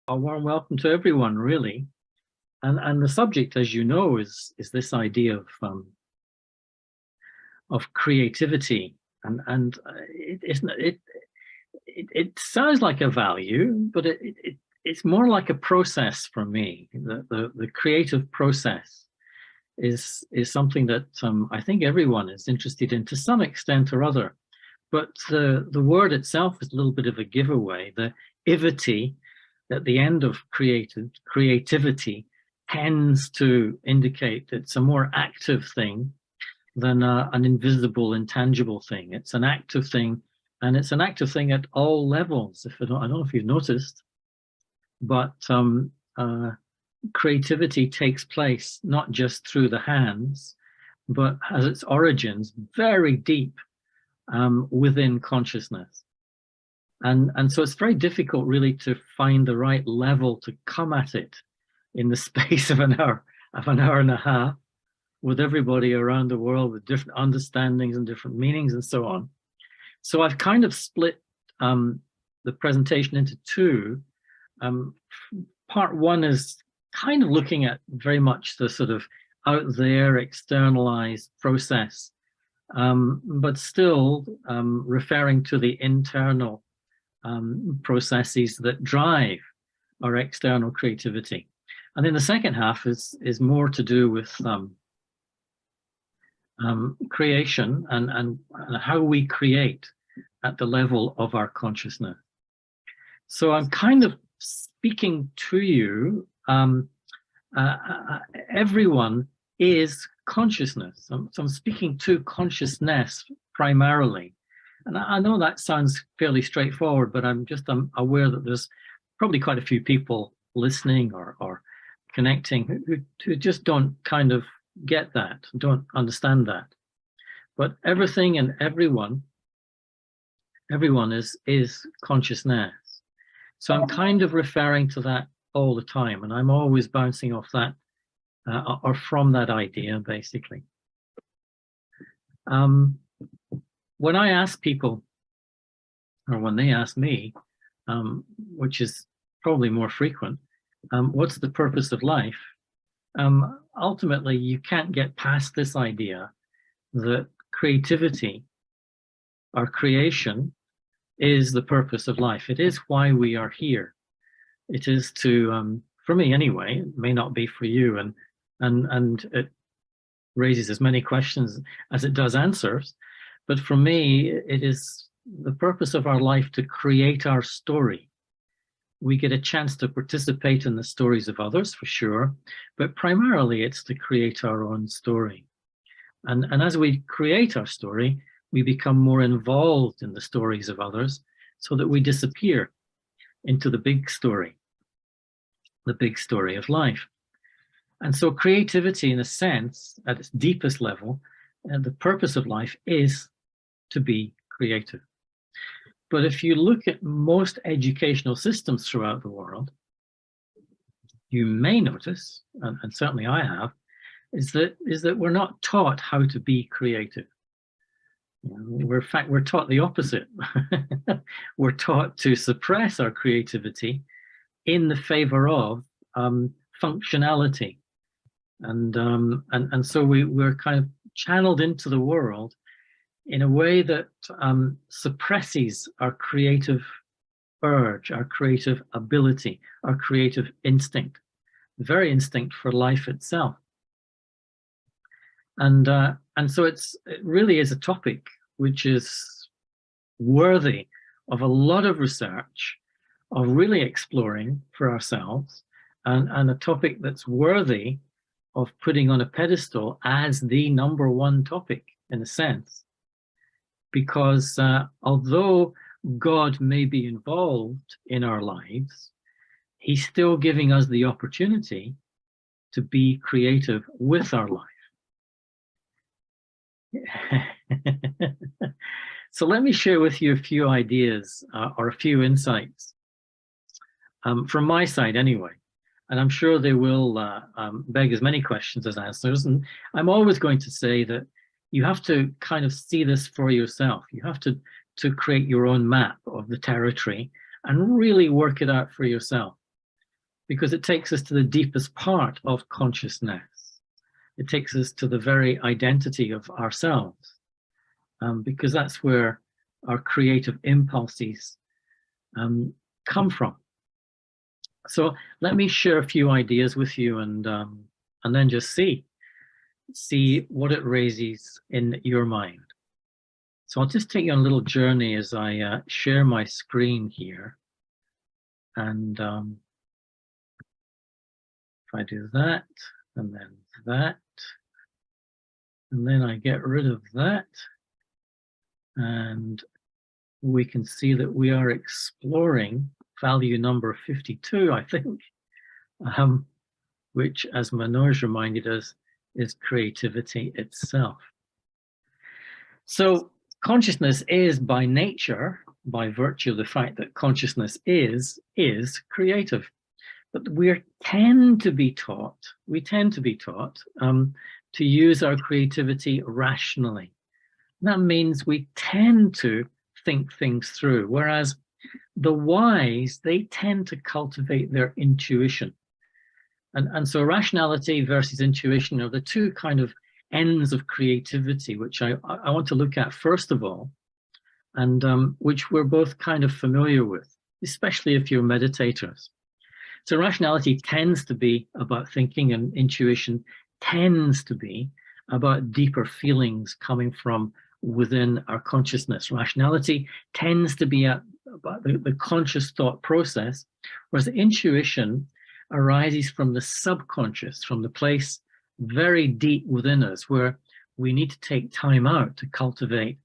A warm welcome to everyone, really. And the subject, as you know, is this idea of creativity. And it sounds like a value, but it's more like a process for me. The creative process is something that I think everyone is interested in to some extent or other. But the word itself is a little bit of a giveaway. The ivity at the end of creativity tends to indicate it's a more active thing than an invisible, intangible thing. It's an active thing, and it's an active thing at all levels. I don't know if you've noticed, but creativity takes place not just through the hands, but has its origins very deep within consciousness. And so it's very difficult really to find the right level to come at it in the space of an hour and a half, with everybody around the world with different understandings and different meanings and so on. So I've kind of split the presentation into two. Part one is kind of looking at very much the sort of out there externalized process, but still referring to the internal processes that drive our external creativity. And then the second half is more to do with creation and how we create at the level of our consciousness. So I'm kind of speaking to you. Everyone is consciousness. So I'm speaking to consciousness primarily. And I know that sounds fairly straightforward, but I'm aware that there's probably quite a few people listening or connecting who just don't kind of get that, don't understand that. But everything and everyone is consciousness. So I'm kind of referring to that all the time, and I'm always bouncing off that or from that idea, basically. When I ask people, or when they ask me, which is probably more frequent, what's the purpose of life? Ultimately, you can't get past this idea that creativity, or creation, is the purpose of life. It is why we are here. It is to, for me anyway, it may not be for you, and it raises as many questions as it does answers. But for me, it is the purpose of our life to create our story. We get a chance to participate in the stories of others, for sure, but primarily it's to create our own story. And as we create our story, we become more involved in the stories of others so that we disappear into the big story of life. And so creativity, in a sense, at its deepest level, the purpose of life is to be creative. But if you look at most educational systems throughout the world, you may notice, and certainly I have, is that we're not taught how to be creative. In fact, we're taught the opposite. We're taught to suppress our creativity in the favor of functionality. And so we're kind of channeled into the world in a way that suppresses our creative urge, our creative ability, our creative instinct, the very instinct for life itself. And so it really is a topic which is worthy of a lot of research, of really exploring for ourselves, and a topic that's worthy of putting on a pedestal as the number one topic, in a sense. Because although God may be involved in our lives, he's still giving us the opportunity to be creative with our life. So let me share with you a few ideas or a few insights from my side anyway. And I'm sure they will beg as many questions as answers. And I'm always going to say that you have to kind of see this for yourself. You have to create your own map of the territory and really work it out for yourself. because it takes us to the deepest part of consciousness. It takes us to the very identity of ourselves, because that's where our creative impulses come from. So let me share a few ideas with you, and then just see what it raises in your mind. So I'll just take you on a little journey as I share my screen here. And if I do that, and then that, and then I get rid of that, and we can see that we are exploring value number 52, I think, which, as Manoj reminded us, is creativity itself. So consciousness is by nature, by virtue of the fact that consciousness is creative. But we tend to be taught to use our creativity rationally. That means we tend to think things through, whereas the wise, they tend to cultivate their intuition. And so rationality versus intuition are the two kind of ends of creativity, which I want to look at first of all, and which we're both kind of familiar with, especially if you're meditators. So rationality tends to be about thinking, and intuition tends to be about deeper feelings coming from within our consciousness. Rationality tends to be about the conscious thought process, whereas intuition arises from the subconscious, from the place very deep within us, where we need to take time out to cultivate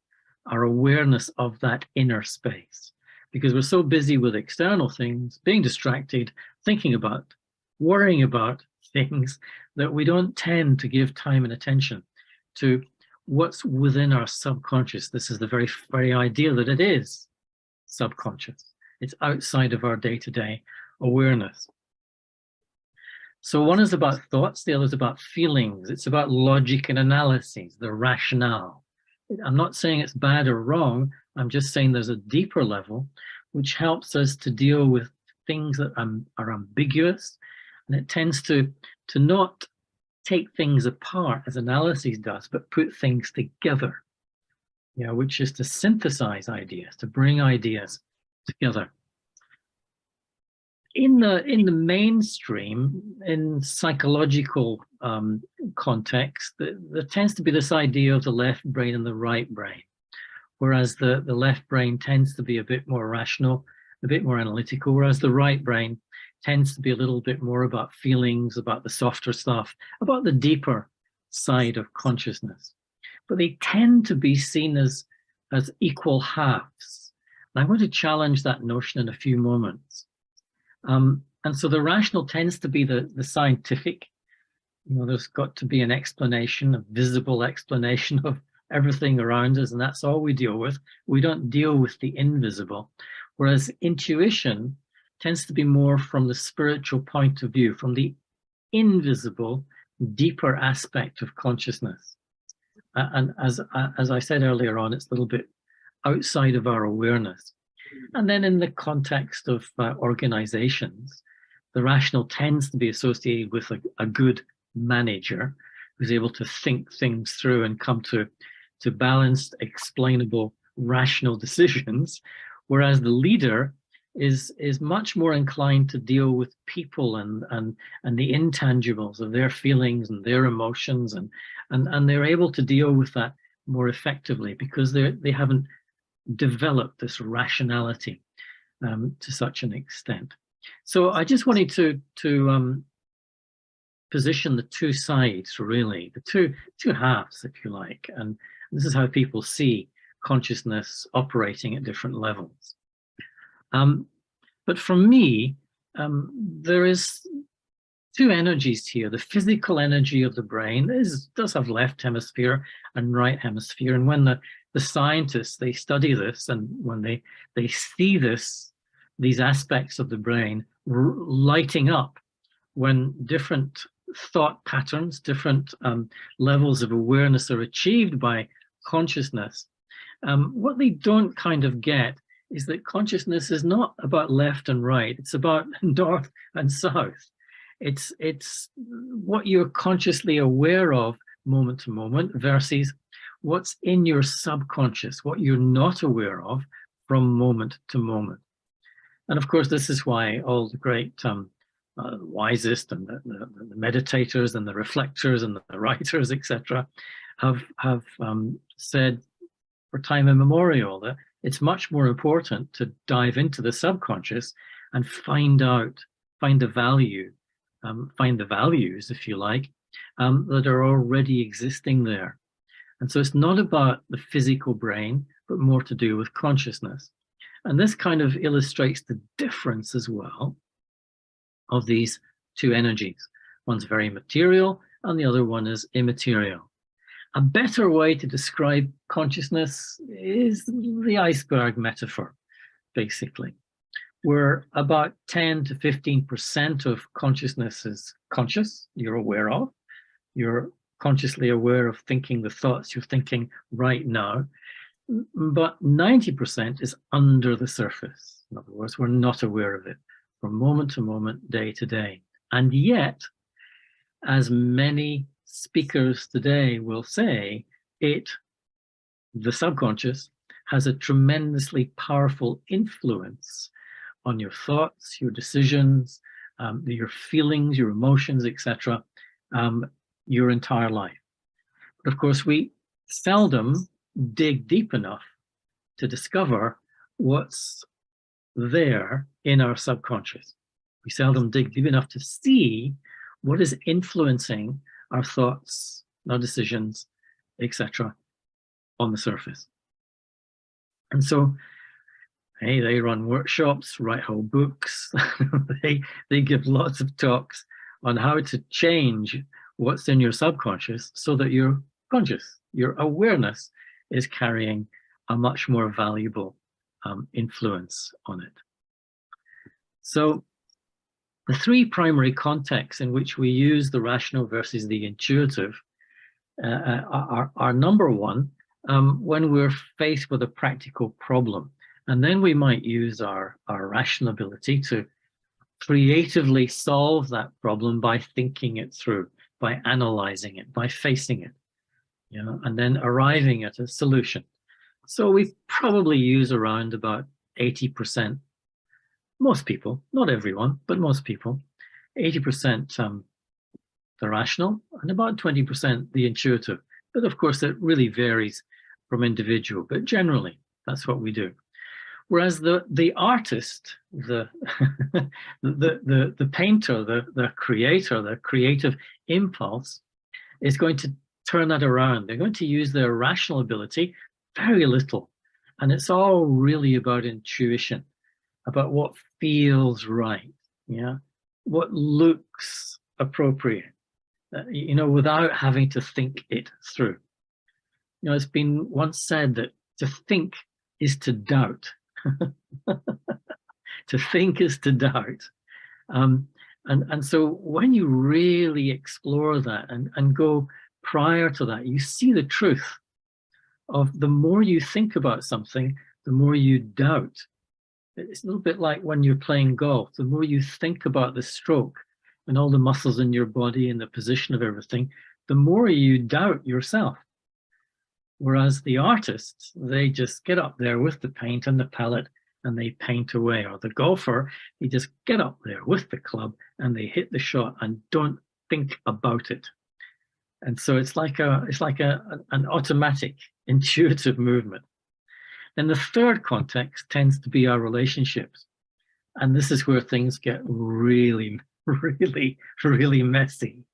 our awareness of that inner space, because we're so busy with external things, being distracted, thinking about, worrying about things, that we don't tend to give time and attention to what's within our subconscious. This is the very, very idea that it is subconscious. It's outside of our day-to-day awareness. So one is about thoughts, the other is about feelings. It's about logic and analysis, the rationale. I'm not saying it's bad or wrong. I'm just saying there's a deeper level which helps us to deal with things that are ambiguous, and it tends to not take things apart as analysis does, but put things together, which is to synthesize ideas, to bring ideas together. In the mainstream, in psychological context, there tends to be this idea of the left brain and the right brain, whereas the left brain tends to be a bit more rational, a bit more analytical, whereas the right brain tends to be a little bit more about feelings, about the softer stuff, about the deeper side of consciousness. But they tend to be seen as equal halves. And I'm going to challenge that notion in a few moments. And so the rational tends to be the scientific. There's got to be an explanation, a visible explanation of everything around us, and that's all we deal with. We don't deal with the invisible. Whereas intuition tends to be more from the spiritual point of view, from the invisible, deeper aspect of consciousness. And as I said earlier on, it's a little bit outside of our awareness. And then in the context of organizations, the rational tends to be associated with a good manager who's able to think things through and come to balanced, explainable, rational decisions, whereas the leader is much more inclined to deal with people and the intangibles of their feelings and their emotions, and they're able to deal with that more effectively because they haven't developed this rationality to such an extent. So I just wanted to position the two sides, really, the two halves, if you like, and this is how people see consciousness operating at different levels. But for me, there is two energies here. The physical energy of the brain does have left hemisphere and right hemisphere. And when the scientists, they study this, and when they see these aspects of the brain lighting up, when different thought patterns, different levels of awareness are achieved by consciousness, what they don't kind of get is that consciousness is not about left and right. It's about north and south. It's what you're consciously aware of moment to moment versus what's in your subconscious, what you're not aware of from moment to moment. And of course, this is why all the great wisest and the meditators and the reflectors and the writers, etc., have said for time immemorial that it's much more important to dive into the subconscious and find the value, find the values, if you like, that are already existing there. And so it's not about the physical brain, but more to do with consciousness. And this kind of illustrates the difference as well of these two energies. One's very material and the other one is immaterial. A better way to describe consciousness is the iceberg metaphor, basically, where about 10 to 15% of consciousness is conscious, you're aware of. You're consciously aware of thinking the thoughts you're thinking right now, but 90% is under the surface. In other words, we're not aware of it from moment to moment, day to day. And yet, as many speakers today will say, the subconscious, has a tremendously powerful influence on your thoughts, your decisions, your feelings, your emotions, etc., your entire life. But of course, we seldom dig deep enough to discover what's there in our subconscious. We seldom dig deep enough to see what is influencing our thoughts, our decisions, etc., on the surface. And so, hey, they run workshops, write whole books, they give lots of talks on how to change what's in your subconscious so that you're conscious, your awareness is carrying a much more valuable influence on it. So the three primary contexts in which we use the rational versus the intuitive are number one, when we're faced with a practical problem. And then we might use our rational ability to creatively solve that problem by thinking it through, by analyzing it, by facing it, and then arriving at a solution. So we probably use around about 80%, most people, not everyone, but most people, 80% the rational and about 20% the intuitive. But of course, it really varies from individual, but generally that's what we do. Whereas the artist, the painter, the creator, the creative impulse is going to turn that around. They're going to use their rational ability very little. And it's all really about intuition, about what feels right, what looks appropriate, without having to think it through. It's been once said that to think is to doubt. To think is to doubt. And so when you really explore that and go prior to that, you see the truth of the more you think about something, the more you doubt. It's a little bit like when you're playing golf. The more you think about the stroke and all the muscles in your body and the position of everything, the more you doubt yourself. Whereas the artists, they just get up there with the paint and the palette and they paint away. Or the golfer, they just get up there with the club and they hit the shot and don't think about it. And so it's like an automatic, intuitive movement. Then the third context tends to be our relationships. And this is where things get really, really, really messy,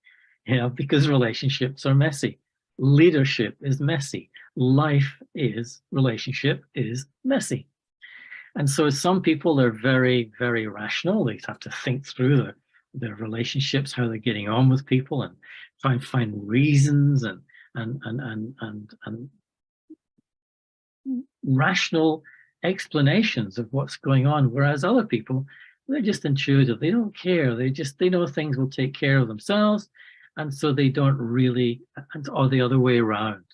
because relationships are messy. Leadership is messy. Life is, relationship is messy. And so some people are very, very rational. They have to think through their relationships, how they're getting on with people, and try and find reasons and rational explanations of what's going on. Whereas other people, they're just intuitive. They don't care. They know things will take care of themselves. And so they don't really, or the other way around,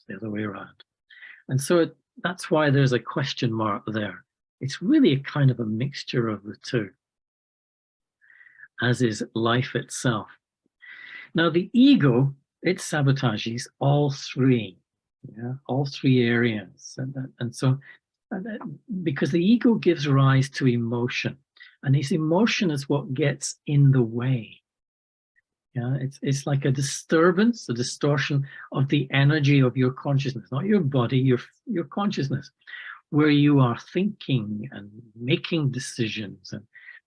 And so that's why there's a question mark there. It's really a kind of a mixture of the two, as is life itself. Now, the ego, it sabotages all three, all three areas. And so, because the ego gives rise to emotion, and this emotion is what gets in the way. Yeah, it's like a disturbance, a distortion of the energy of your consciousness, not your body, your consciousness, where you are thinking and making decisions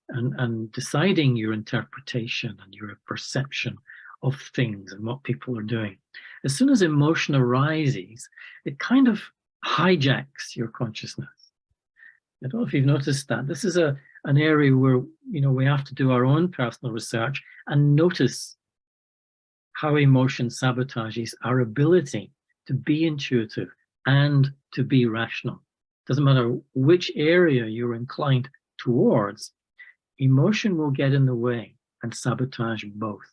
and deciding your interpretation and your perception of things and what people are doing. As soon as emotion arises, it kind of hijacks your consciousness. I don't know if you've noticed that. This is an area where, we have to do our own personal research and notice how emotion sabotages our ability to be intuitive and to be rational. Doesn't matter which area you're inclined towards, emotion will get in the way and sabotage both.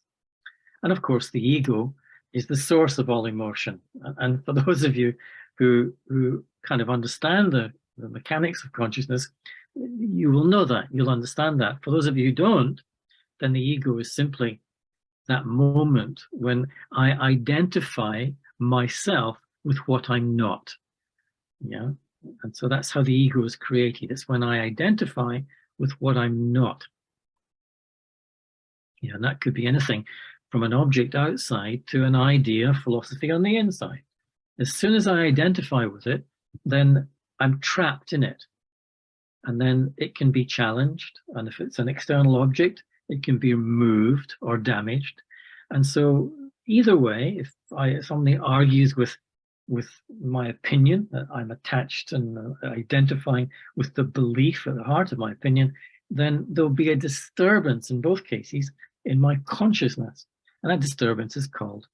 And of course, the ego is the source of all emotion. And for those of you who kind of understand the mechanics of consciousness, you will know that, you'll understand that. For those of you who don't, then the ego is simply that moment when I identify myself with what I'm not. Yeah. And so that's how the ego is created. It's when I identify with what I'm not. Yeah, and that could be anything from an object outside to an idea, philosophy on the inside. As soon as I identify with it, then I'm trapped in it. And then it can be challenged. And if it's an external object, it can be moved or damaged. And so either way, if somebody argues with my opinion, that I'm attached and identifying with the belief at the heart of my opinion, then there'll be a disturbance in both cases in my consciousness. And that disturbance is called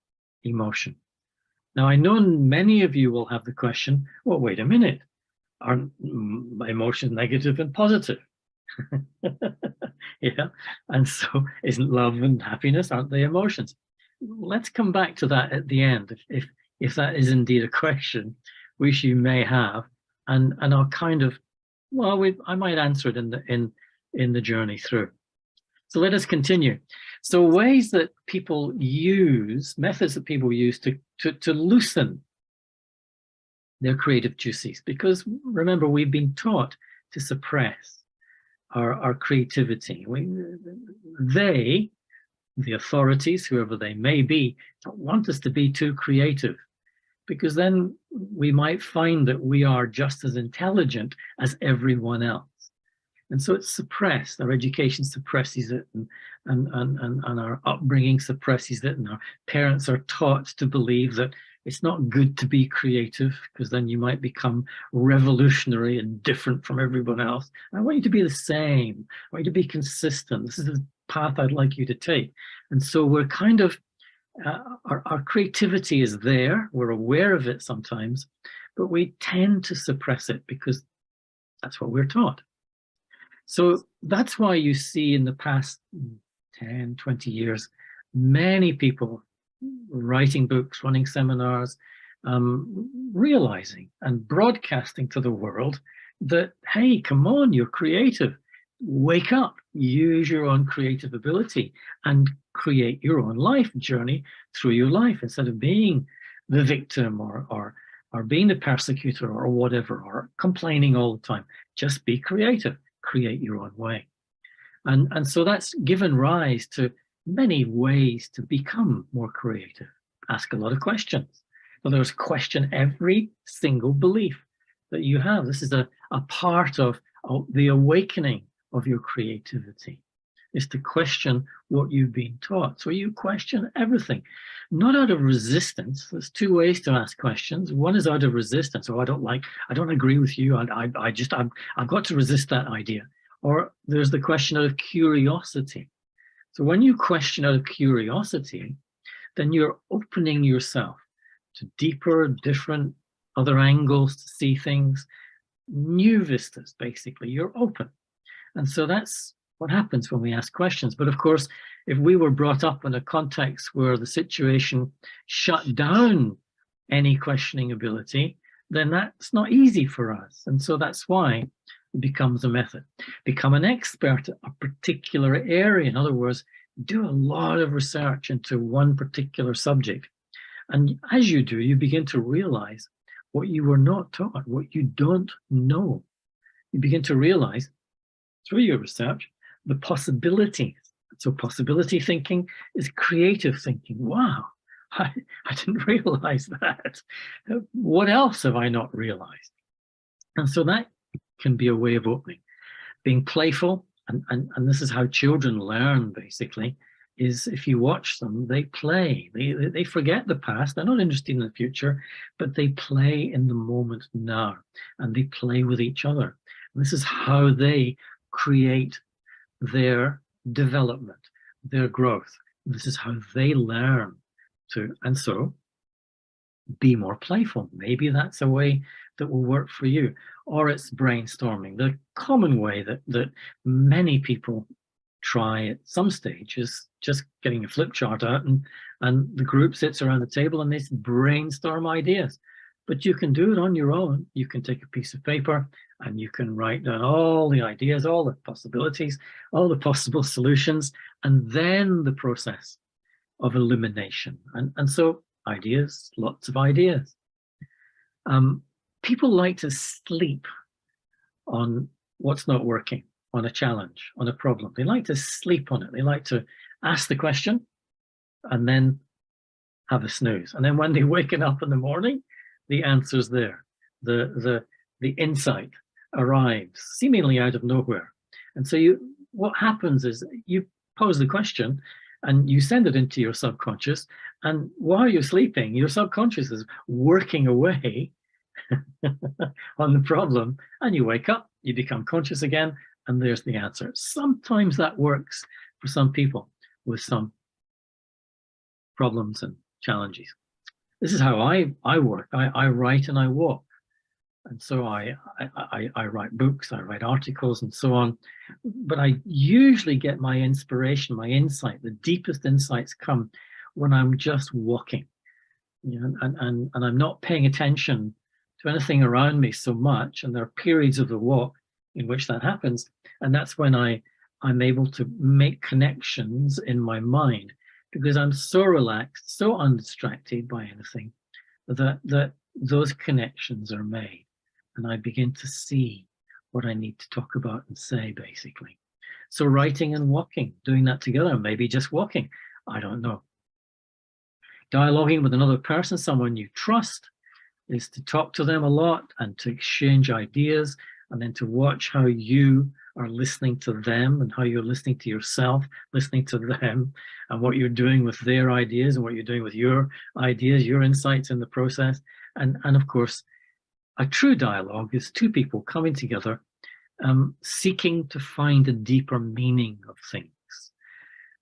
emotion. Now, I know many of you will have the question, well, wait a minute, aren't emotions negative and positive? Yeah, and so isn't love and happiness, aren't they emotions? Let's come back to that at the end, if that is indeed a question which you may have, and I'll kind of, I might answer it in the journey through. So let us continue. So ways that people use, methods that people use to loosen their creative juices, because remember, we've been taught to suppress our creativity. The authorities, whoever they may be, don't want us to be too creative, because then we might find that we are just as intelligent as everyone else. And so it's suppressed. Our education suppresses it, and our upbringing suppresses it, and our parents are taught to believe that it's not good to be creative, because then you might become revolutionary and different from everyone else. I want you to be the same. I want you to be consistent. This is the path I'd like you to take. And so we're kind of, our creativity is there. We're aware of it sometimes, but we tend to suppress it because that's what we're taught. So that's why you see in the past 10, 20 years, many people writing books, running seminars, realizing and broadcasting to the world that, hey, come on, you're creative. Wake up, use your own creative ability and create your own life journey through your life, instead of being the victim or being the persecutor or whatever, or complaining all the time. Just be creative. Create your own way. And so that's given rise to many ways to become more creative. Ask a lot of questions. In other words, question every single belief that you have. This is a part of the awakening of your creativity, is to question what you've been taught. So you question everything, not out of resistance. There's two ways to ask questions. One is out of resistance. Oh, I don't agree with you. I've got to resist that idea. Or there's the question out of curiosity. So when you question out of curiosity, then you're opening yourself to deeper, different, other angles to see things, new vistas, basically. You're open. And so that's what happens when we ask questions. But of course, if we were brought up in a context where the situation shut down any questioning ability, then that's not easy for us. And so that's why it becomes a method. Become an expert at a particular area. In other words, do a lot of research into one particular subject. And as you do, you begin to realize what you were not taught, what you don't know. You begin to realize through your research the possibilities. So possibility thinking is creative thinking. Wow, I didn't realize that. What else have I not realized? And so that can be a way of opening. Being playful, and this is how children learn, basically, is if you watch them, they play. They forget the past. They're not interested in the future, but they play in the moment now, and they play with each other. And this is how they create their development, their growth. This is how they learn to, and so be more playful. Maybe that's a way that will work for you. Or it's brainstorming. The common way that many people try at some stage is just getting a flip chart out and the group sits around the table and they brainstorm ideas. But you can do it on your own. You can take a piece of paper and you can write down all the ideas, all the possibilities, all the possible solutions, and then the process of elimination. And so ideas, lots of ideas. People like to sleep on what's not working, on a challenge, on a problem. They like to sleep on it. They like to ask the question and then have a snooze. And then when they waken up in the morning, the answer's there. The insight arrives seemingly out of nowhere. And so what happens is you pose the question and you send it into your subconscious, and while you're sleeping, your subconscious is working away on the problem, and you wake up, you become conscious again, and there's the answer. Sometimes that works for some people with some problems and challenges. This is how I work. I write and I walk. And so I write books, I write articles and so on. But I usually get my inspiration, my insight, the deepest insights come when I'm just walking. You know, and I'm not paying attention to anything around me so much. And there are periods of the walk in which that happens. And that's when I'm able to make connections in my mind, because I'm so relaxed, so undistracted by anything, that those connections are made. And I begin to see what I need to talk about and say, basically. So writing and walking, doing that together, maybe just walking, I don't know. Dialoguing with another person, someone you trust, is to talk to them a lot and to exchange ideas, and then to watch how you are listening to them and how you're listening to yourself, listening to them, and what you're doing with their ideas and what you're doing with your ideas, your insights in the process. And of course, a true dialogue is two people coming together, seeking to find a deeper meaning of things.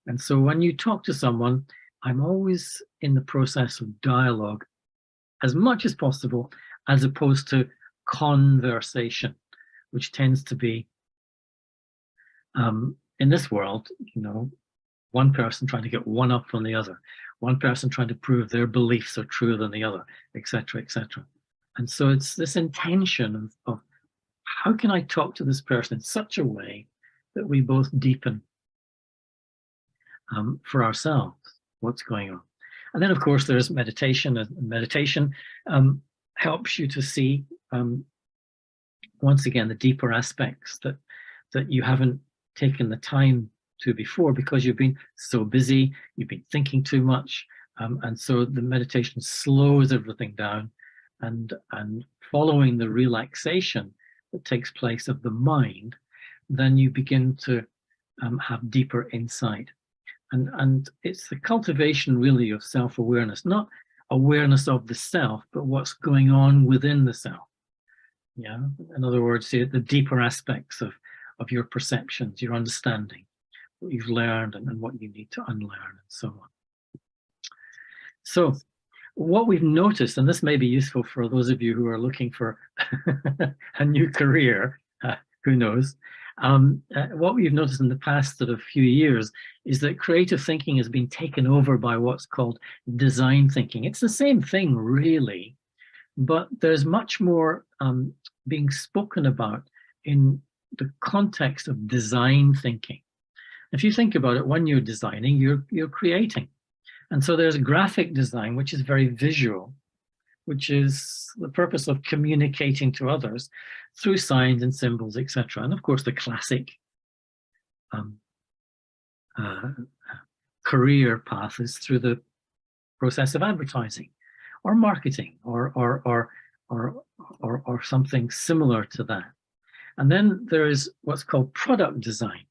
And so when you talk to someone, I'm always in the process of dialogue as much as possible, as opposed to conversation, which tends to be, in this world, you know, one person trying to get one up on the other, one person trying to prove their beliefs are truer than the other, etc., etc. And so it's this intention of how can I talk to this person in such a way that we both deepen for ourselves what's going on. And then, of course, there's meditation, and meditation helps you to see, once again, the deeper aspects that you haven't taken the time to before, because you've been so busy, you've been thinking too much, and so the meditation slows everything down, and following the relaxation that takes place of the mind, then you begin to have deeper insight. And it's the cultivation really of self-awareness, not awareness of the self, but what's going on within the self. Yeah, in other words, the deeper aspects of your perceptions, your understanding, what you've learned and what you need to unlearn, and so on. So what we've noticed, and this may be useful for those of you who are looking for a new career, who knows, what we've noticed in the past sort of few years is that creative thinking has been taken over by what's called design thinking. It's the same thing, really, but there's much more being spoken about in the context of design thinking. If you think about it, when you're designing, you're creating. And so there's graphic design, which is very visual, which is the purpose of communicating to others through signs and symbols, etc. And of course, the classic career path is through the process of advertising or marketing or something similar to that. And then there is what's called product design.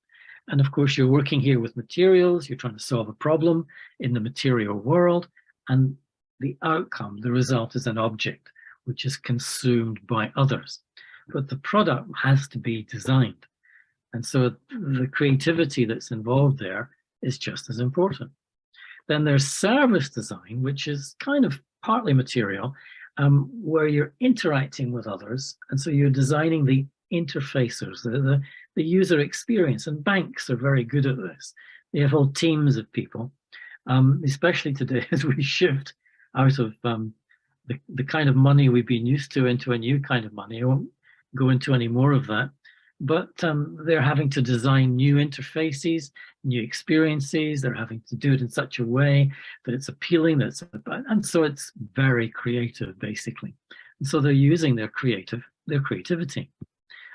And of course, you're working here with materials, you're trying to solve a problem in the material world, and the outcome, the result, is an object which is consumed by others. But the product has to be designed. And so the creativity that's involved there is just as important. Then there's service design, which is kind of partly material, where you're interacting with others. And so you're designing the interfacers, the user experience. And banks are very good at this. They have whole teams of people, especially today as we shift out of the kind of money we've been used to into a new kind of money. I won't go into any more of that. But they're having to design new interfaces, new experiences. They're having to do it in such a way that it's appealing. And so it's very creative, basically. And so they're using their creativity.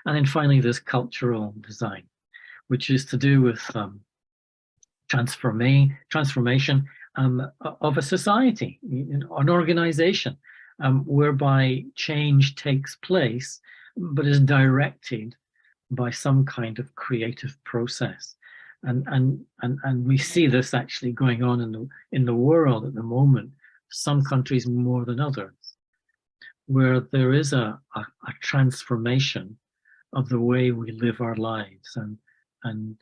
And then finally, there's cultural design, which is to do with transformation of a society, an organization, whereby change takes place, but is directed by some kind of creative process. And we see this actually going on in the world at the moment, some countries more than others, where there is a transformation of the way we live our lives and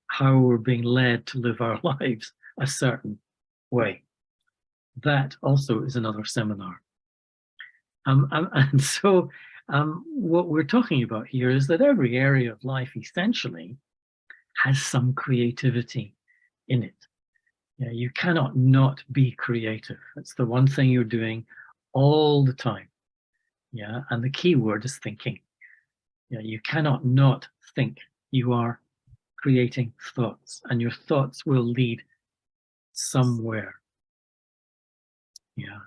how we're being led to live our lives a certain way. That also is another seminar. And so what we're talking about here is that every area of life essentially has some creativity in it. You cannot not be creative. It's the one thing you're doing all the time. Yeah, and the key word is thinking. You cannot not think. You are creating thoughts, and your thoughts will lead somewhere. Yeah,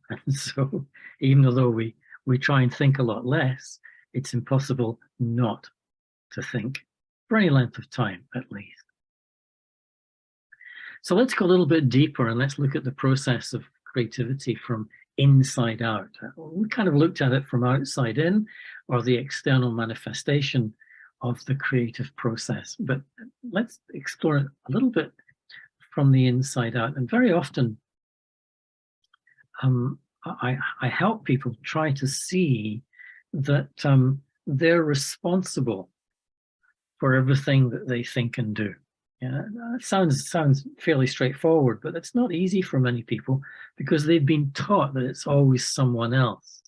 and so even though we try and think a lot less, it's impossible not to think for any length of time, at least. So let's go a little bit deeper and let's look at the process of creativity from inside out. We kind of looked at it from outside in, or the external manifestation of the creative process, but let's explore it a little bit from the inside out. And very often, I help people try to see that they're responsible for everything that they think and do. Yeah, that sounds fairly straightforward, but it's not easy for many people because they've been taught that it's always someone else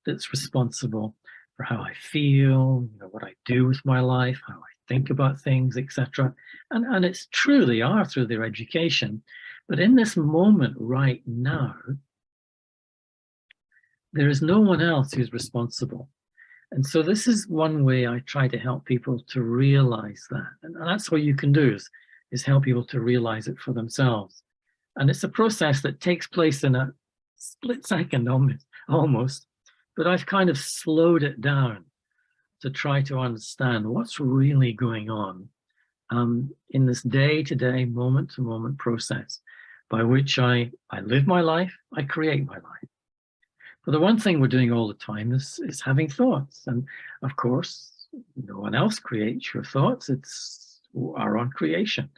that's responsible for how I feel, what I do with my life, how I think about things, etc. And it's true, they are through their education, but in this moment right now, there is no one else who's responsible. And so this is one way I try to help people to realize that. And that's what you can do is help people to realize it for themselves. And it's a process that takes place in a split second almost, but I've kind of slowed it down to try to understand what's really going on in this day-to-day, moment-to-moment process by which I live my life, I create my life. But the one thing we're doing all the time is having thoughts. And of course, no one else creates your thoughts. It's our own creation.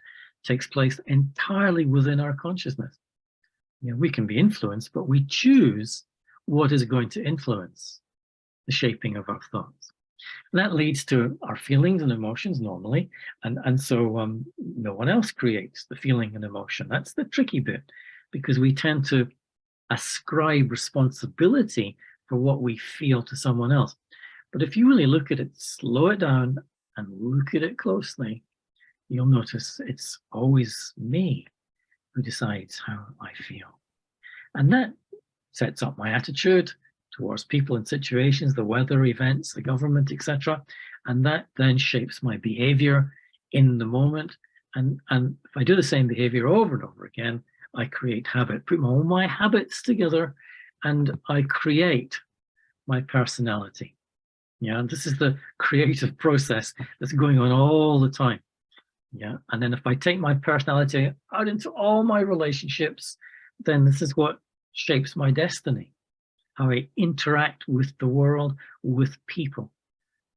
It takes place entirely within our consciousness. We can be influenced, but we choose what is going to influence the shaping of our thoughts. And that leads to our feelings and emotions normally. And so no one else creates the feeling and emotion. That's the tricky bit, because we tend to ascribe responsibility for what we feel to someone else. But if you really look at it, slow it down and look at it closely, you'll notice it's always me who decides how I feel. And that sets up my attitude towards people and situations, the weather, events, the government, etc. And that then shapes my behavior in the moment. And if I do the same behavior over and over again, I create habit, put all my habits together, and I create my personality. Yeah, and this is the creative process that's going on all the time. Yeah, and then if I take my personality out into all my relationships, then this is what shapes my destiny, how I interact with the world, with people.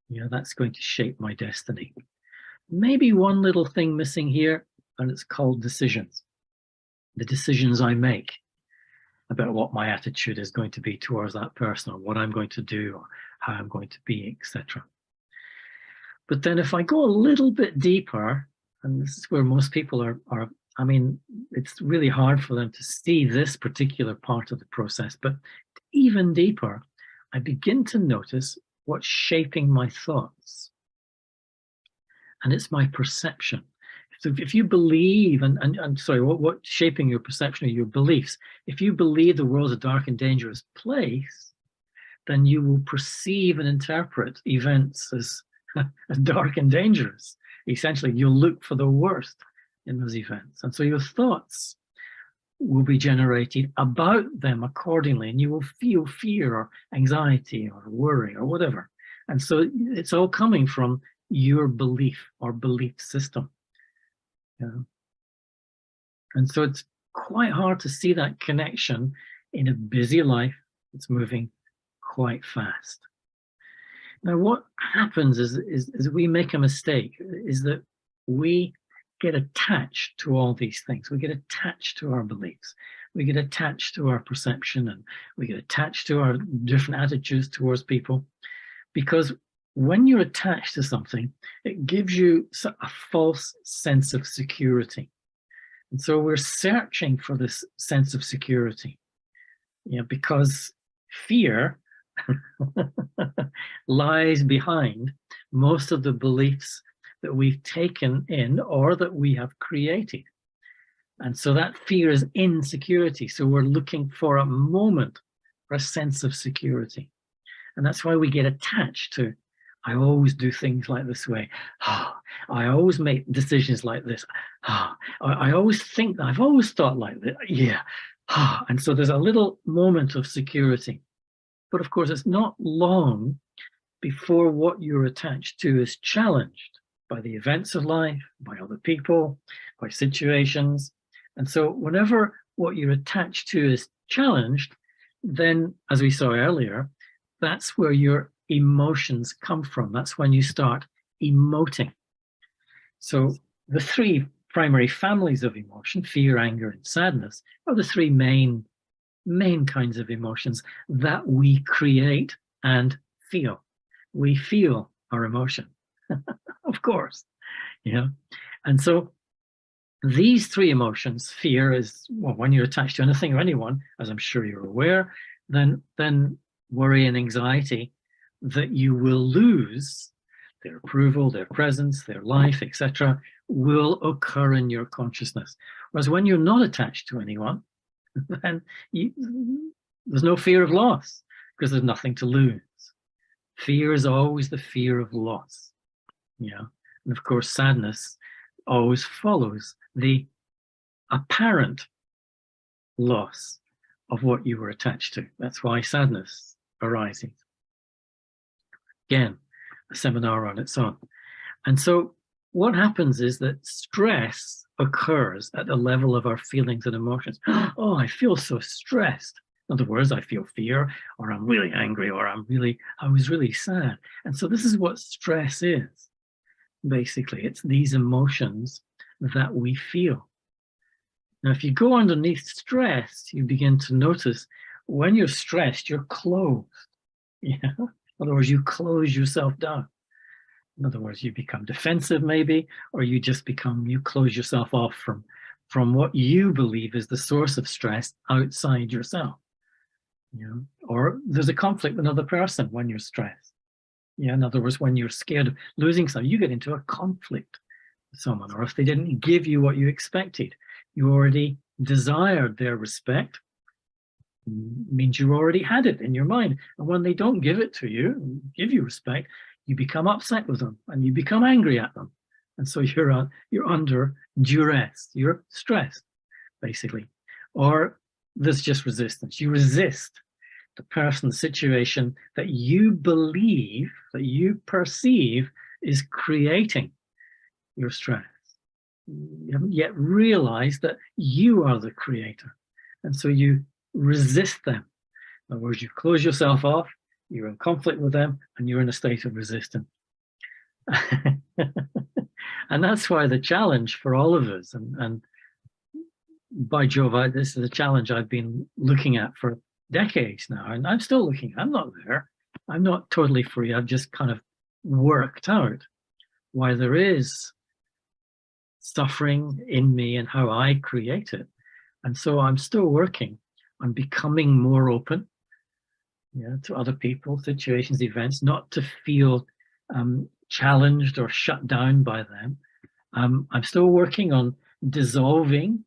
Yeah, that's going to shape my destiny. Maybe one little thing missing here, and it's called decisions. The decisions I make about what my attitude is going to be towards that person, or what I'm going to do, or how I'm going to be, etc. But then if I go a little bit deeper, and this is where most people are, I mean, it's really hard for them to see this particular part of the process, but even deeper, I begin to notice what's shaping my thoughts. And it's my perception. So if you believe, and sorry, what's shaping your perception or your beliefs? If you believe the world's a dark and dangerous place, then you will perceive and interpret events as dark and dangerous. Essentially, you'll look for the worst in those events. And so your thoughts will be generated about them accordingly, and you will feel fear or anxiety or worry or whatever. And so it's all coming from your belief or belief system. Yeah. And so it's quite hard to see that connection in a busy life that's moving quite fast. Now, what happens is we make a mistake, is that we get attached to all these things. We get attached to our beliefs. We get attached to our perception, and we get attached to our different attitudes towards people. Because when you're attached to something, it gives you a false sense of security. And so we're searching for this sense of security, because fear lies behind most of the beliefs that we've taken in or that we have created. And so that fear is insecurity. So we're looking for a moment, for a sense of security. And that's why we get attached to, I always do things like this way. I always make decisions like this. I always think that, I've always thought like that. Yeah. And so there's a little moment of security. But of course, it's not long before what you're attached to is challenged by the events of life, by other people, by situations. And so whenever what you're attached to is challenged, then, as we saw earlier, that's where your emotions come from. That's when you start emoting. So the three primary families of emotion, fear, anger, and sadness, are the three main kinds of emotions that we create and feel. We feel our emotion, of course, And so these three emotions, fear is, well, when you're attached to anything or anyone, as I'm sure you're aware, then worry and anxiety that you will lose their approval, their presence, their life, etc., will occur in your consciousness. Whereas when you're not attached to anyone, then there's no fear of loss because there's nothing to lose. Fear is always the fear of loss. And of course, sadness always follows the apparent loss of what you were attached to. That's why sadness arises. Again, a seminar on its own. And so what happens is that stress occurs at the level of our feelings and emotions. Oh, I feel so stressed. In other words, I feel fear, or I'm really angry, or I was really sad. And so this is what stress is. Basically, it's these emotions that we feel. Now, if you go underneath stress, you begin to notice when you're stressed, you're closed. In other words, you close yourself down. In other words, you become defensive maybe, or you close yourself off from what you believe is the source of stress outside yourself. Or there's a conflict with another person when you're stressed. In other words, when you're scared of losing something, you get into a conflict with someone, or if they didn't give you what you expected, you already desired their respect, means you already had it in your mind. And when they don't give it to you, give you respect, you become upset with them and you become angry at them. And so you're under duress, you're stressed, basically. Or there's just resistance. You resist the person, the situation that you believe, that you perceive is creating your stress. You haven't yet realized that you are the creator. And so you resist them. In other words, you close yourself off, you're in conflict with them, and you're in a state of resistance. And that's why the challenge for all of us, and by Jove, this is a challenge I've been looking at for decades now, and I'm still looking. I'm not there. I'm not totally free. I've just kind of worked out why there is suffering in me and how I create it. And so I'm still working on becoming more open, to other people, situations, events, not to feel challenged or shut down by them. I'm still working on dissolving,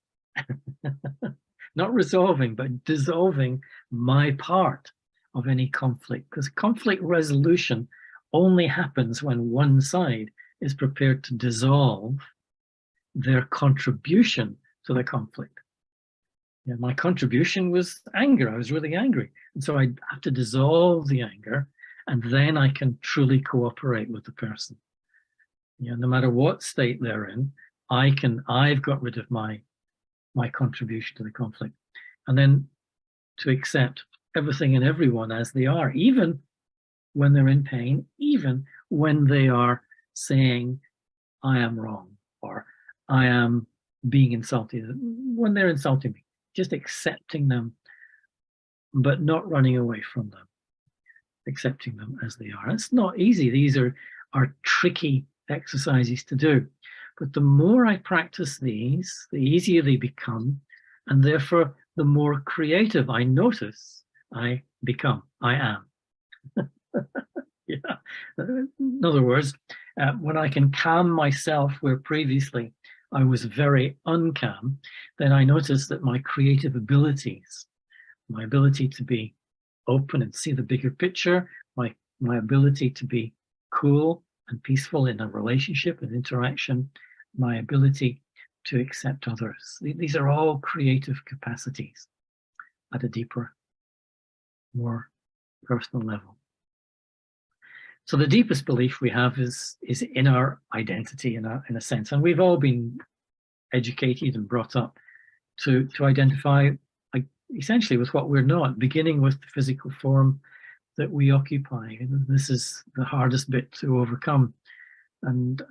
not resolving, but dissolving my part of any conflict, because conflict resolution only happens when one side is prepared to dissolve their contribution to the conflict. My contribution was anger. I was really angry. And so I have to dissolve the anger, and then I can truly cooperate with the person. No matter what state they're in, I've got rid of my contribution to the conflict. And then to accept everything and everyone as they are, even when they're in pain, even when they are saying, I am wrong, or I am being insulted, when they're insulting me, just accepting them, but not running away from them, accepting them as they are. It's not easy. These are tricky exercises to do. But the more I practice these, the easier they become, and therefore the more creative I notice I become, I am. Yeah. In other words, when I can calm myself where previously I was very uncalm, then I notice that my creative abilities, my ability to be open and see the bigger picture, my ability to be cool and peaceful in a relationship and interaction, my ability to accept others. These are all creative capacities at a deeper, more personal level. So the deepest belief we have is in our identity, in a sense, and we've all been educated and brought up to identify essentially with what we're not, beginning with the physical form that we occupy. And this is the hardest bit to overcome, and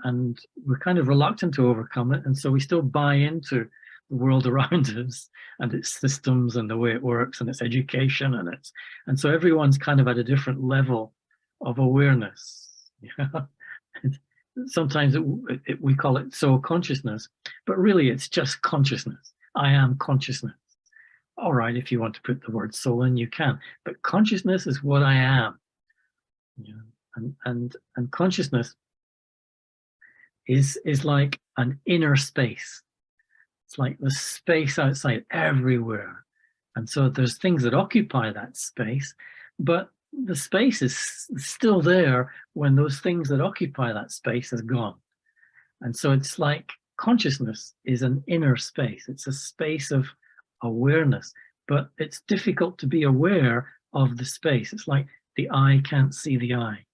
we're kind of reluctant to overcome it, and so we still buy into the world around us and its systems and the way it works and its education and so everyone's kind of at a different level of awareness. Sometimes we call it soul consciousness, but really it's just consciousness. I am consciousness. All right, if you want to put the word soul in, you can, but consciousness is what I am. And consciousness is like an inner space. It's like the space outside everywhere. And so there's things that occupy that space, but the space is still there when those things that occupy that space is gone. And so it's like consciousness is an inner space. It's a space of awareness, but it's difficult to be aware of the space. It's like the eye can't see the eye.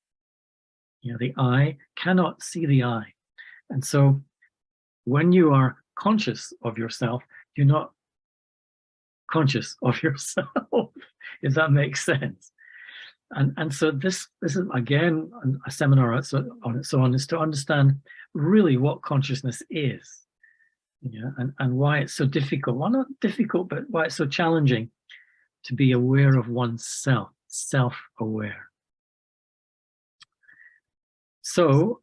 The eye cannot see the eye. And so when you are conscious of yourself, you're not conscious of yourself, if that makes sense. And so this is, again, a seminar on its own, is to understand really what consciousness is, and why it's so difficult. Well, not difficult, but why it's so challenging to be aware of oneself, self-aware. So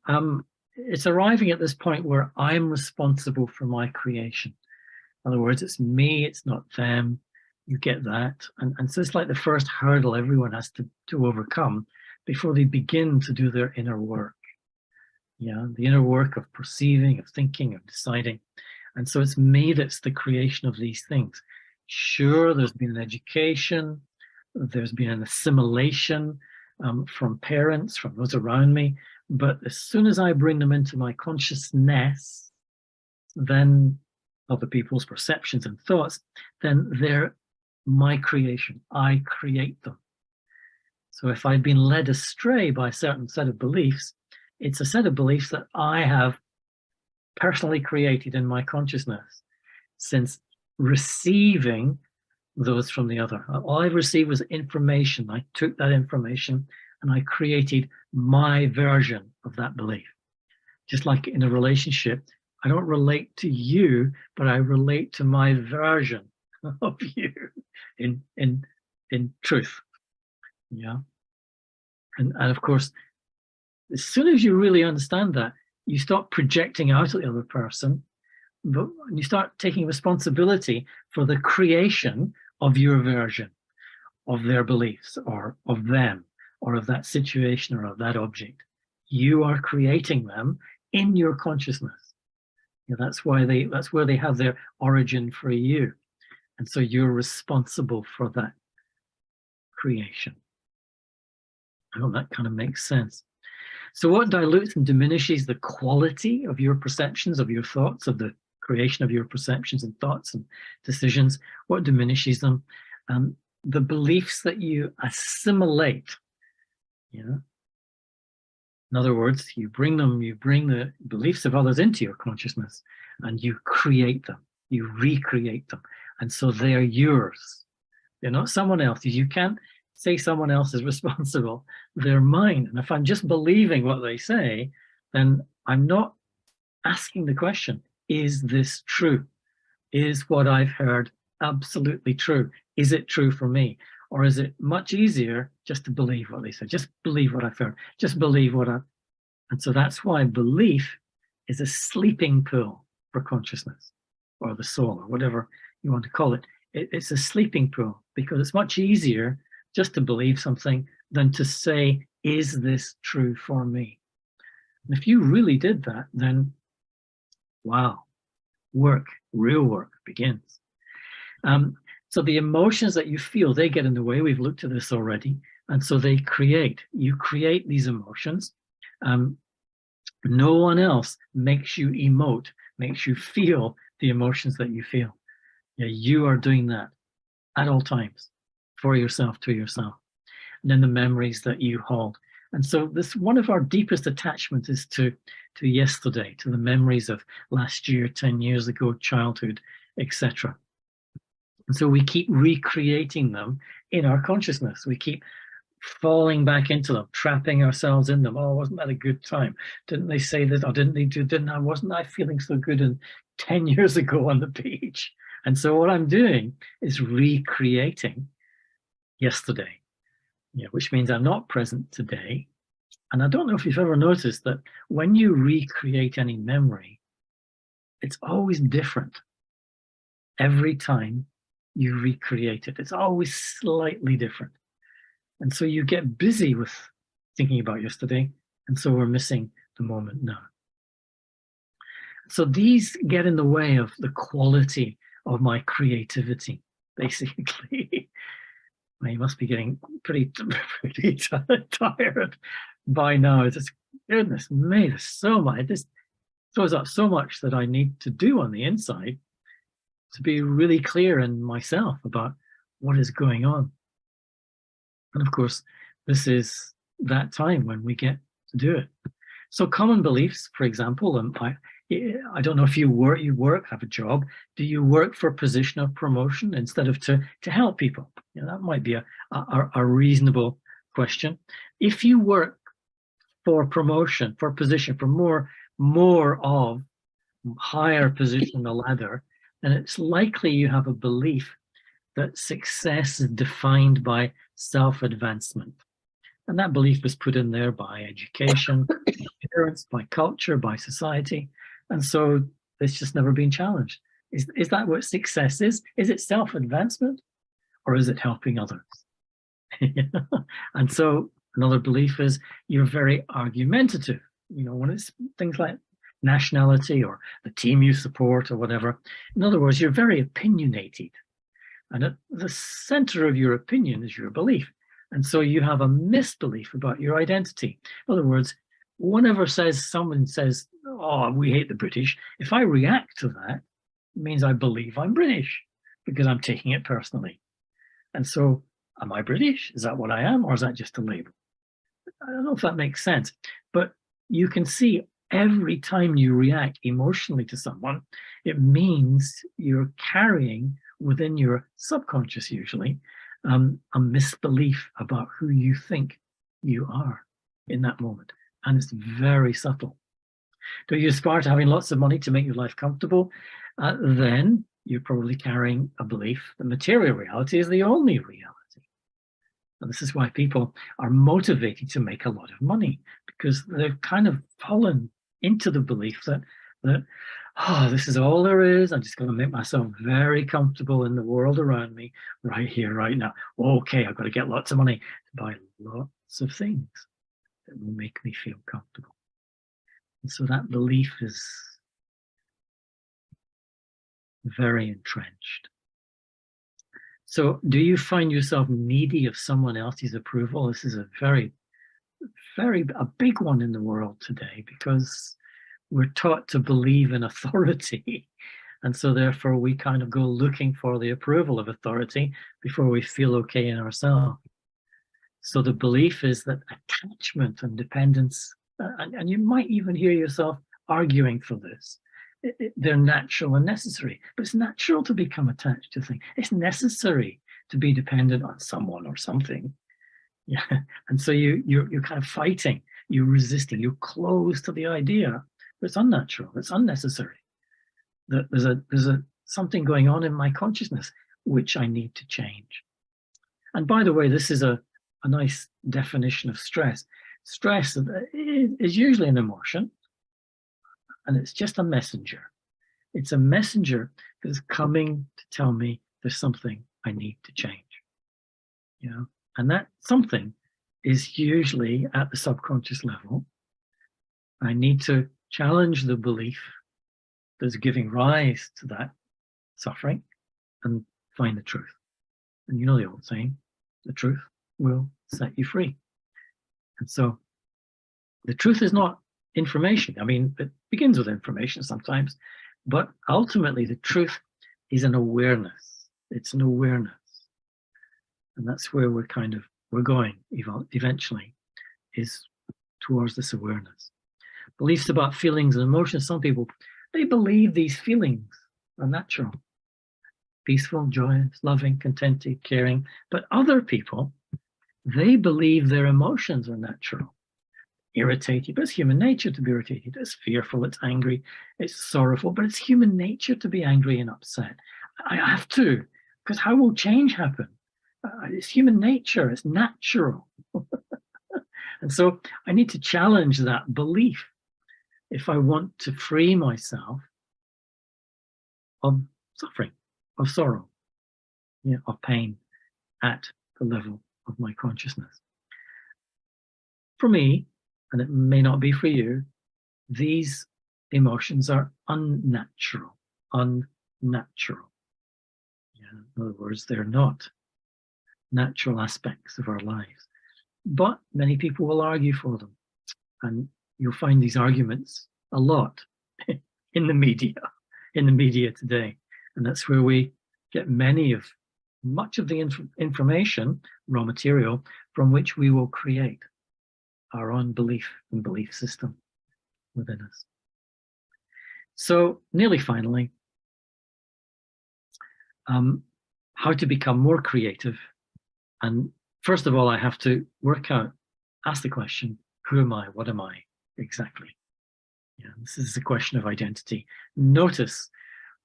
it's arriving at this point where I'm responsible for my creation. In other words, it's me, it's not them. You get that. And so it's like the first hurdle everyone has to overcome before they begin to do their inner work. The inner work of perceiving, of thinking, of deciding. And so it's me that's the creation of these things. Sure, there's been an education, there's been an assimilation from parents, from those around me. But as soon as I bring them into my consciousness, then other people's perceptions and thoughts, then they're my creation. I create them. So if I've been led astray by a certain set of beliefs, it's a set of beliefs that I have personally created in my consciousness, since receiving those from the other. All I received was information. I took that information and I created my version of that belief. Just like in a relationship, I don't relate to you, but I relate to my version of you in truth. Yeah. And of course, as soon as you really understand that, you stop projecting out at the other person, but you start taking responsibility for the creation of your version of their beliefs, or of them, or of that situation, or of that object. You are creating them in your consciousness. Yeah, that's where they have their origin for you. And so you're responsible for that creation. I hope that kind of makes sense. So what dilutes and diminishes the quality of your perceptions, of your thoughts, of the creation of your perceptions and thoughts and decisions? What diminishes them? The beliefs that you assimilate. Yeah. In other words, you bring the beliefs of others into your consciousness, and you create them, you recreate them. And so they're yours. They're not someone else's. You can't say someone else is responsible. They're mine. And if I'm just believing what they say, then I'm not asking the question, is this true? Is what I've heard absolutely true? Is it true for me? Or is it much easier just to believe what they say? Just believe what I've heard. Just believe what I... And so that's why belief is a sleeping pool for consciousness, or the soul, or whatever you want to call it. It's a sleeping pool, because it's much easier just to believe something than to say, is this true for me? And if you really did that, then wow, real work begins. So the emotions that you feel, they get in the way. We've looked at this already. And so you create these emotions. No one else makes you emote, makes you feel the emotions that you feel. Yeah, you are doing that at all times, for yourself, to yourself. And then the memories that you hold. And so this, one of our deepest attachments is to yesterday, to the memories of last year, 10 years ago, childhood, etc. And so we keep recreating them in our consciousness. We keep falling back into them, trapping ourselves in them. Oh, wasn't that a good time? Didn't they say that? Or wasn't I feeling so good 10 years ago on the beach? And so what I'm doing is recreating yesterday, which means I'm not present today. And I don't know if you've ever noticed that when you recreate any memory, it's always different every time you recreate it. It's always slightly different. And so you get busy with thinking about yesterday, and so we're missing the moment now. So these get in the way of the quality of my creativity, basically. Well, you must be getting pretty tired by now. It's just, goodness me, there's so much. This throws up so much that I need to do on the inside to be really clear in myself about what is going on. And of course, this is that time when we get to do it. So common beliefs, for example, I don't know if you work, have a job. Do you work for a position of promotion instead of to help people? That might be a reasonable question. If you work for promotion, for position, for more of higher position on the ladder, then it's likely you have a belief that success is defined by self-advancement. And that belief was put in there by education, by parents, by culture, by society. And so it's just never been challenged. Is that what success is? Is it self-advancement, or is it helping others? And so another belief is you're very argumentative. When it's things like nationality or the team you support or whatever. In other words, you're very opinionated. And at the center of your opinion is your belief. And so you have a misbelief about your identity. In other words, whenever someone says, oh, we hate the British, if I react to that, it means I believe I'm British because I'm taking it personally. And so, am I British? Is that what I am? Or is that just a label? I don't know if that makes sense, but you can see every time you react emotionally to someone, it means you're carrying within your subconscious, usually, a misbelief about who you think you are in that moment. And it's very subtle. Do you aspire to having lots of money to make your life comfortable? Then you're probably carrying a belief that material reality is the only reality. And this is why people are motivated to make a lot of money, because they've kind of fallen into the belief that oh, this is all there is. I'm just going to make myself very comfortable in the world around me right here, right now. Okay, I've got to get lots of money to buy lots of things that will make me feel comfortable. And so that belief is very entrenched. So do you find yourself needy of someone else's approval? This is a a big one in the world today, because we're taught to believe in authority. And so therefore we kind of go looking for the approval of authority before we feel okay in ourselves. So the belief is that attachment and dependence, and you might even hear yourself arguing for this, they're natural and necessary. But it's natural to become attached to things. It's necessary to be dependent on someone or something. Yeah. And so you're kind of fighting, you're resisting, you're close to the idea. But it's unnatural, it's unnecessary. There's something going on in my consciousness which I need to change. And by the way, this is a nice definition of stress. Stress is usually an emotion, and it's just a messenger. It's a messenger that is coming to tell me there's something I need to change. You know, and that something is usually at the subconscious level. I need to challenge the belief that's giving rise to that suffering and find the truth. And you know the old saying, the truth will set you free. And so the truth is not information. I mean, it begins with information sometimes, but ultimately the truth is an awareness. It's an awareness. And that's where we're going eventually, is towards this awareness. Beliefs about feelings and emotions. Some people, they believe these feelings are natural. Peaceful, joyous, loving, contented, caring. But other people, they believe their emotions are natural. Irritated, but it's human nature to be irritated. It's fearful, it's angry, it's sorrowful, but it's human nature to be angry and upset. I have to, because how will change happen? It's human nature, it's natural. And so I need to challenge that belief if I want to free myself of suffering, of sorrow, of pain at the level of my consciousness. For me, and it may not be for you, these emotions are unnatural. Unnatural. Yeah, in other words, they're not natural aspects of our lives. But many people will argue for them. And you'll find these arguments a lot in the media today. And that's where we get much of the information, raw material, from which we will create our own belief and belief system within us. So nearly finally, how to become more creative. And first of all, I have to ask the question, who am I? What am I exactly? Yeah, this is a question of identity. Notice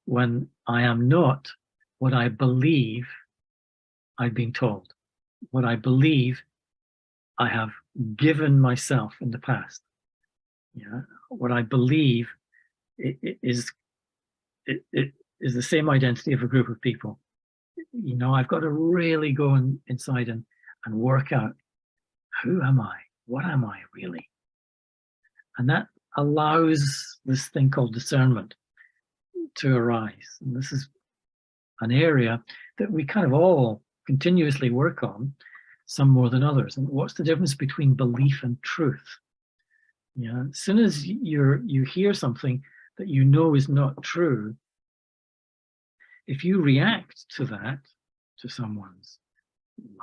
when I am not what I believe I've been told, what I believe I have given myself in the past. Yeah, what I believe is the same identity of a group of people. I've got to really go inside and work out, who am I? What am I really? And that allows this thing called discernment to arise. And this is an area that we kind of all continuously work on, some more than others. And what's the difference between belief and truth? Yeah, as soon as you hear something that you know is not true, if you react to that, to someone's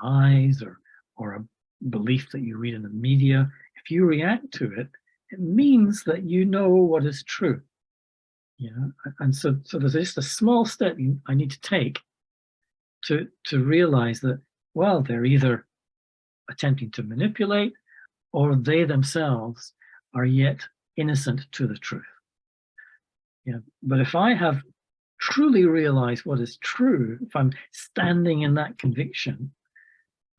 lies or a belief that you read in the media, if you react to it, it means that you know what is true. Yeah, and so there's just a small step I need to take to realize that, well, they're either attempting to manipulate or they themselves are yet innocent to the truth. Yeah, but if I have truly realized what is true, if I'm standing in that conviction,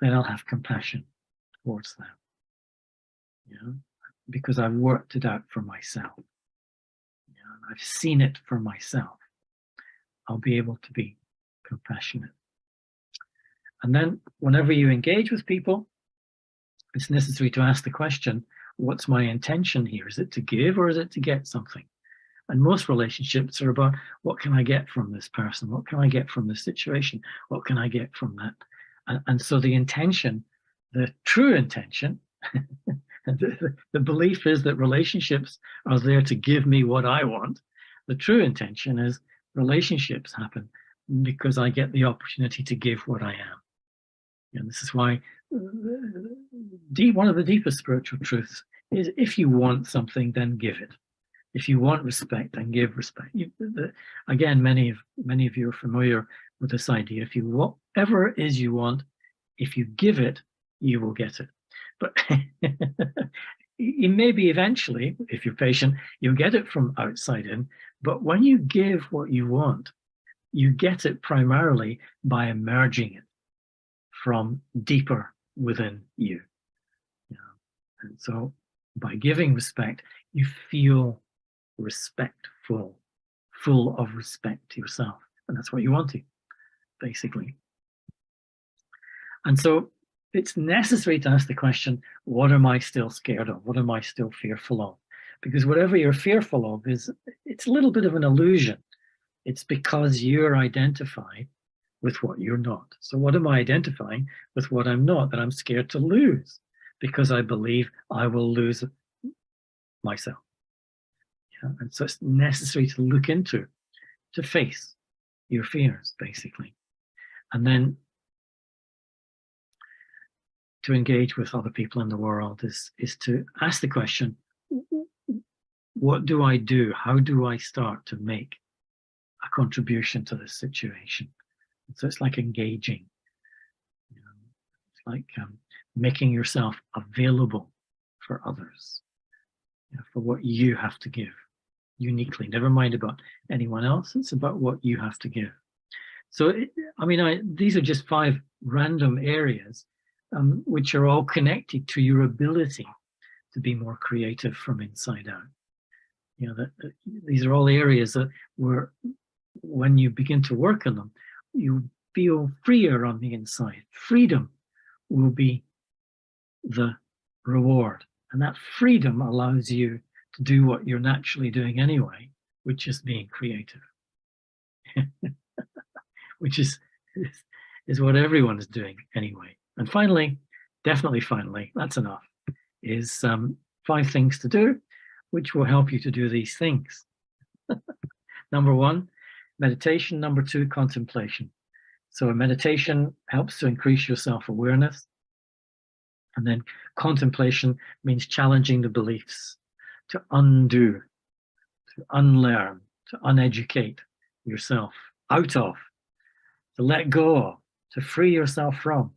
then I'll have compassion towards them. Yeah, because I've worked it out for myself. Yeah, I've seen it for myself. I'll be able to be compassionate. And then whenever you engage with people, it's necessary to ask the question, what's my intention here? Is it to give or is it to get something? And most relationships are about, what can I get from this person? What can I get from this situation? What can I get from that? And so the intention, the true intention, the belief is that relationships are there to give me what I want. The true intention is relationships happen because I get the opportunity to give what I am. And this is why one of the deepest spiritual truths is, if you want something, then give it. If you want respect, then give respect. Again, many of you are familiar with this idea. If you whatever it is you want, if you give it, you will get it. But maybe eventually, if you're patient, you'll get it from outside in. But when you give what you want, you get it primarily by emerging it from deeper within you. And so by giving respect, you feel respectful, full of respect to yourself. And that's what you want to, basically. And so it's necessary to ask the question, what am I still scared of? What am I still fearful of? Because whatever you're fearful of it's a little bit of an illusion. It's because you're identified with what you're not. So what am I identifying with what I'm not, that I'm scared to lose? Because I believe I will lose myself. Yeah? And so it's necessary to look into, to face your fears, basically. And then to engage with other people in the world is to ask the question, what do I do? How do I start to make a contribution to this situation? And so it's like engaging. It's like making yourself available for others, for what you have to give uniquely. Never mind about anyone else. It's about what you have to give. So, these are just 5 random areas which are all connected to your ability to be more creative from inside out. These are all areas that where, when you begin to work on them, you feel freer on the inside. Freedom will be the reward. And that freedom allows you to do what you're naturally doing anyway, which is being creative. Which is what everyone is doing anyway. And finally, definitely finally, that's enough, is 5 things to do, which will help you to do these things. Number 1, meditation. Number 2, contemplation. So a meditation helps to increase your self-awareness. And then contemplation means challenging the beliefs, to undo, to unlearn, to uneducate yourself out of, to let go of, to free yourself from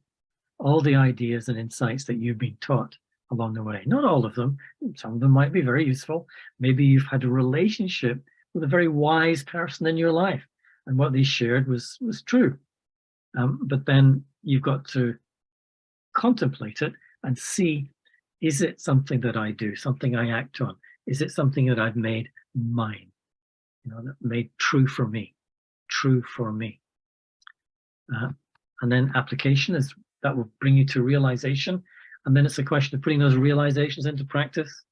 all the ideas and insights that you've been taught along the way. Not all of them. Some of them might be very useful. Maybe you've had a relationship with a very wise person in your life, and what they shared was true. But then you've got to contemplate it and see, is it something that I do, something I act on? Is it something that I've made mine, that made true for me, true for me? And then application that will bring you to realization. And then it's a question of putting those realizations into practice.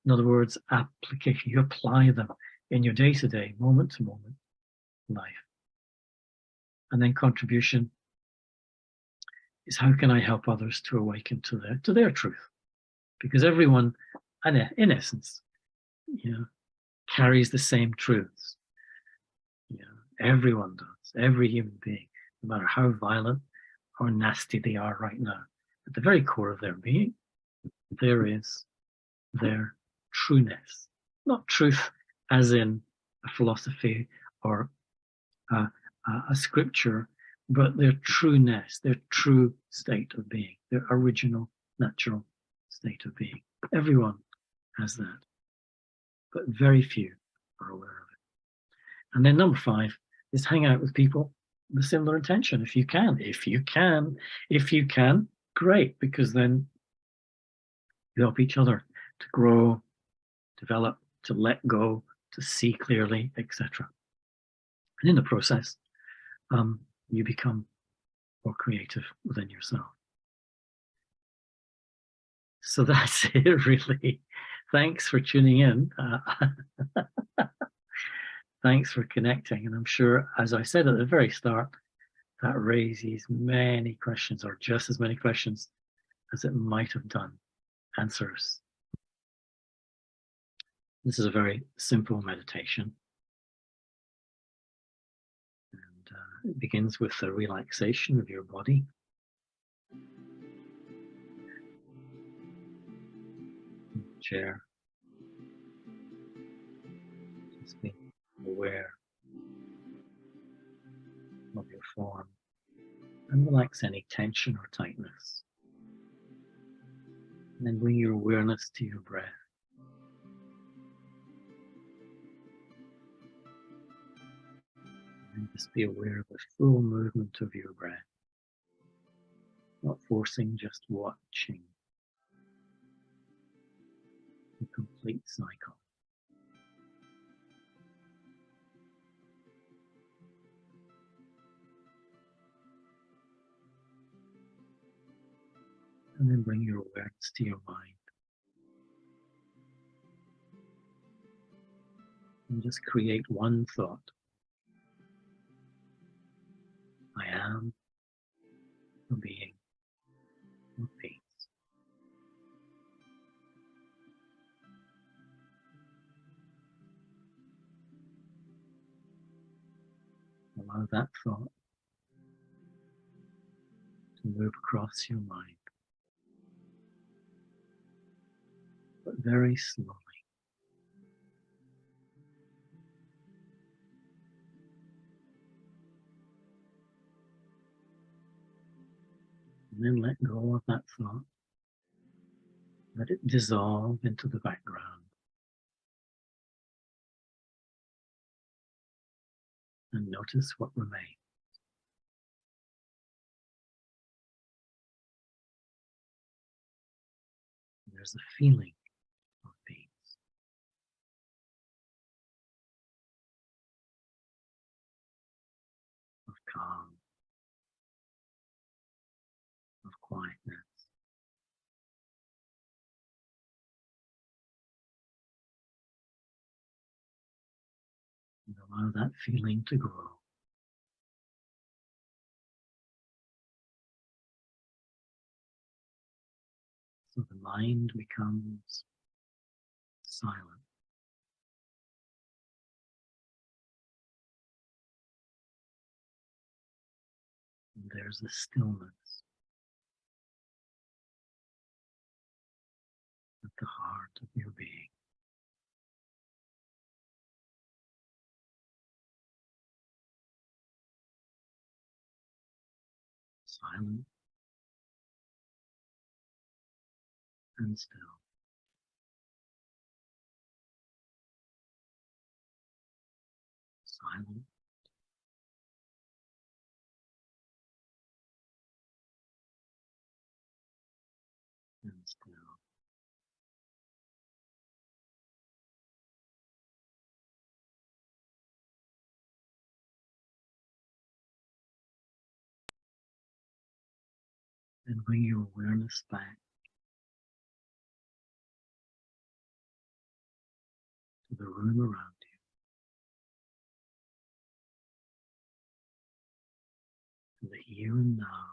In other words, application. You apply them in your day-to-day, moment-to-moment life. And then contribution is how can I help others to awaken to their truth? Because everyone, in essence, you know, carries the same truths. You know, everyone does. Every human being, no matter how violent or nasty they are right now, at the very core of their being, there is their trueness. Not truth as in a philosophy or a, a scripture, but their trueness, their true state of being, their original natural state of being. Everyone has that, but very few are aware of it. And then number 5 is hang out with people with similar intention if you can. If you can, great, because then you help each other to grow, develop, to let go, to see clearly, etc. And in the process, you become more creative within yourself. So that's it, really. Thanks for tuning in. Thanks for connecting. And I'm sure, as I said at the very start, that raises many questions, or just as many questions as it might have done answers. This is a very simple meditation. And it begins with the relaxation of your body. Chair. Just be aware of your form and relax any tension or tightness. And then bring your awareness to your breath. And just be aware of the full movement of your breath. Not forcing, just watching the complete cycle. And then bring your awareness to your mind. And just create one thought. I am a being of peace. Allow that thought to move across your mind, but very slowly. And then let go of that thought. Let it dissolve into the background. And notice what remains. There's a feeling of peace, of calm, of quietness. And allow that feeling to grow. So the mind becomes silent. And there's a stillness at the heart of your being. Silent and still. Silent and still. And bring your awareness back to the room around you. here and now.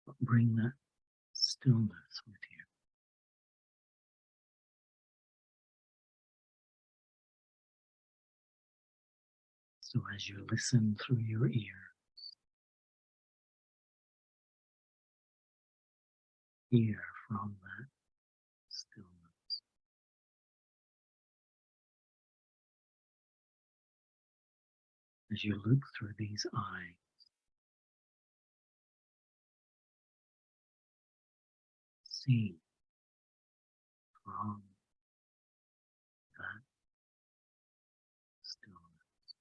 But bring that stillness with you. So as you listen through your ears, hear from that stillness. As you look through these eyes, see from that stillness.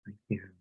Thank you.